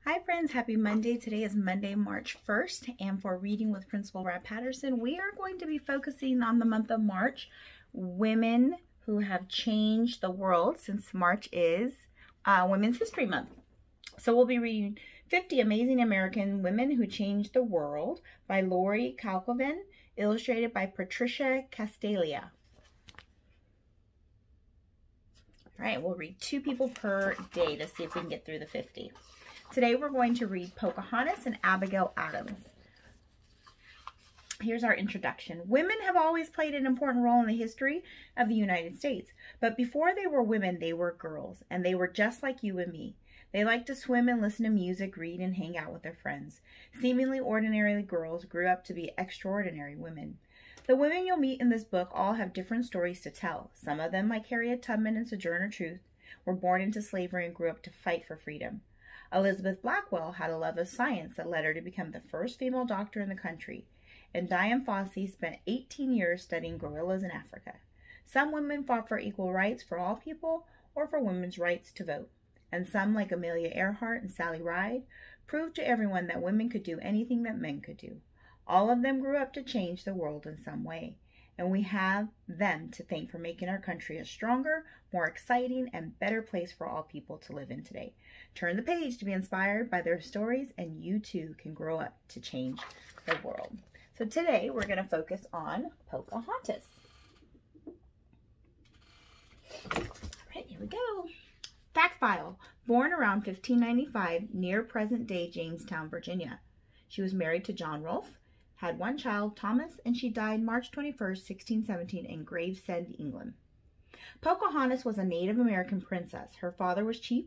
Hi friends, happy Monday. Today is Monday, March 1st, and for Reading with Principal Rabb-Patterson, we are going to be focusing on the month of March, women who have changed the world, since March is Women's History Month. So we'll be reading 50 Amazing American Women Who Changed the World by Laurie Calkhoven, illustrated by Patricia Castelao. All right, we'll read 2 people per day to see if we can get through the 50. Today we're going to read Pocahontas and Abigail Adams. Here's our introduction. Women have always played an important role in the history of the United States. But before they were women, they were girls, and they were just like you and me. They liked to swim and listen to music, read, and hang out with their friends. Seemingly ordinary girls grew up to be extraordinary women. The women you'll meet in this book all have different stories to tell. Some of them, like Harriet Tubman and Sojourner Truth, were born into slavery and grew up to fight for freedom. Elizabeth Blackwell had a love of science that led her to become the first female doctor in the country. And Dian Fossey spent 18 years studying gorillas in Africa. Some women fought for equal rights for all people or for women's rights to vote. And some, like Amelia Earhart and Sally Ride, proved to everyone that women could do anything that men could do. All of them grew up to change the world in some way. And we have them to thank for making our country a stronger, more exciting, and better place for all people to live in today. Turn the page to be inspired by their stories, and you too can grow up to change the world. So today we're going to focus on Pocahontas. All right, here we go. Fact file. Born around 1595 near present-day Jamestown, Virginia. She was married to John Rolfe, had one child, Thomas, and she died March 21st, 1617 in Gravesend, England. Pocahontas was a Native American princess. Her father was chief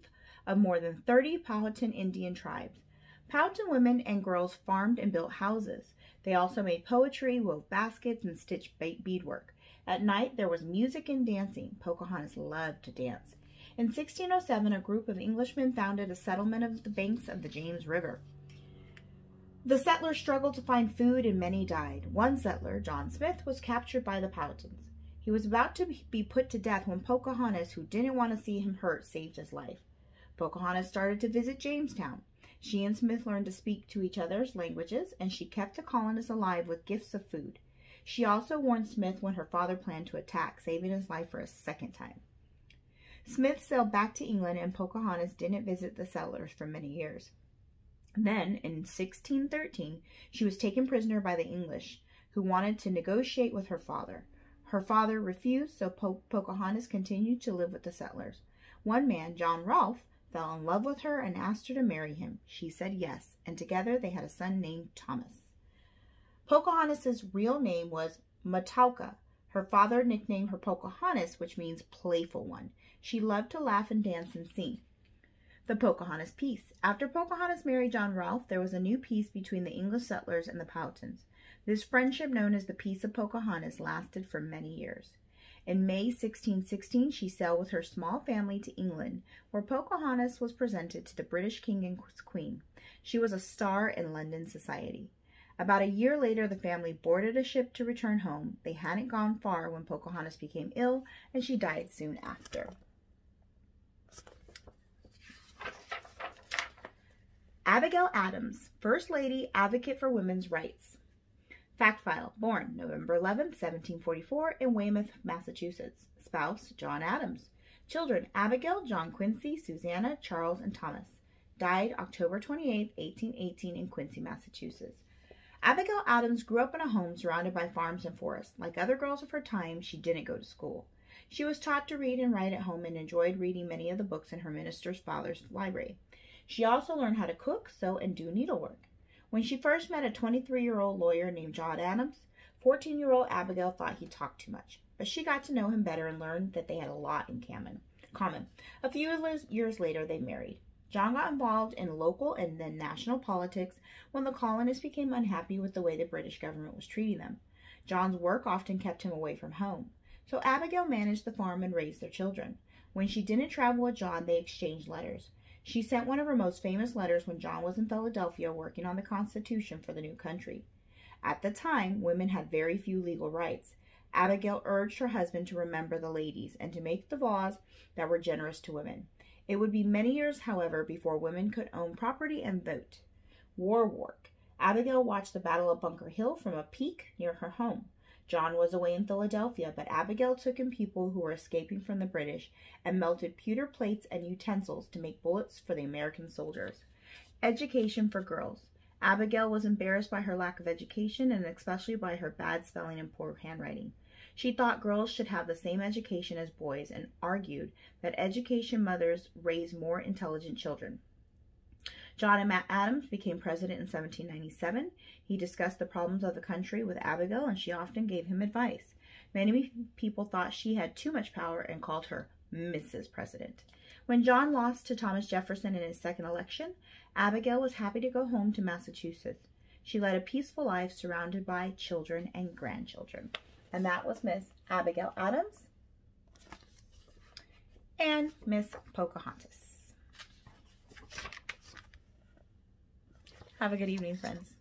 of more than 30 Powhatan Indian tribes. Powhatan women and girls farmed and built houses. They also made poetry, wove baskets, and stitched beadwork. At night, there was music and dancing. Pocahontas loved to dance. In 1607, a group of Englishmen founded a settlement of the banks of the James River. The settlers struggled to find food and many died. One settler, John Smith, was captured by the Powhatans. He was about to be put to death when Pocahontas, who didn't want to see him hurt, saved his life. Pocahontas started to visit Jamestown. She and Smith learned to speak to each other's languages, and she kept the colonists alive with gifts of food. She also warned Smith when her father planned to attack, saving his life for a second time. Smith sailed back to England, and Pocahontas didn't visit the settlers for many years. Then, in 1613, she was taken prisoner by the English, who wanted to negotiate with her father. Her father refused, so Pocahontas continued to live with the settlers. One man, John Rolfe, fell in love with her and asked her to marry him. She said yes, and together they had a son named Thomas. Pocahontas' real name was Matauka. Her father nicknamed her Pocahontas, which means playful one. She loved to laugh and dance and sing. The Pocahontas Peace. After Pocahontas married John Rolfe, there was a new peace between the English settlers and the Powhatans. This friendship, known as the Peace of Pocahontas, lasted for many years. In May 1616, she sailed with her small family to England, where Pocahontas was presented to the British King and Queen. She was a star in London society. About a year later, the family boarded a ship to return home. They hadn't gone far when Pocahontas became ill, and she died soon after. Abigail Adams, First Lady, Advocate for Women's Rights. Fact file. Born November 11, 1744 in Weymouth, Massachusetts. Spouse, John Adams. Children, Abigail, John Quincy, Susanna, Charles, and Thomas. Died October 28, 1818 in Quincy, Massachusetts. Abigail Adams grew up in a home surrounded by farms and forests. Like other girls of her time, she didn't go to school. She was taught to read and write at home and enjoyed reading many of the books in her minister's father's library. She also learned how to cook, sew, and do needlework. When she first met a 23-year-old lawyer named John Adams, 14-year-old Abigail thought he talked too much. But she got to know him better and learned that they had a lot in common. A few years later, they married. John got involved in local and then national politics when the colonists became unhappy with the way the British government was treating them. John's work often kept him away from home. So Abigail managed the farm and raised their children. When she didn't travel with John, they exchanged letters. She sent one of her most famous letters when John was in Philadelphia working on the Constitution for the new country. At the time, women had very few legal rights. Abigail urged her husband to remember the ladies and to make the laws that were generous to women. It would be many years, however, before women could own property and vote. War work. Abigail watched the Battle of Bunker Hill from a peak near her home. John was away in Philadelphia, but Abigail took in people who were escaping from the British and melted pewter plates and utensils to make bullets for the American soldiers. Education for girls. Abigail was embarrassed by her lack of education and especially by her bad spelling and poor handwriting. She thought girls should have the same education as boys and argued that education mothers raise more intelligent children. John Adams became president in 1797. He discussed the problems of the country with Abigail, and she often gave him advice. Many people thought she had too much power and called her Mrs. President. When John lost to Thomas Jefferson in his second election, Abigail was happy to go home to Massachusetts. She led a peaceful life surrounded by children and grandchildren. And that was Miss Abigail Adams and Miss Pocahontas. Have a good evening, friends.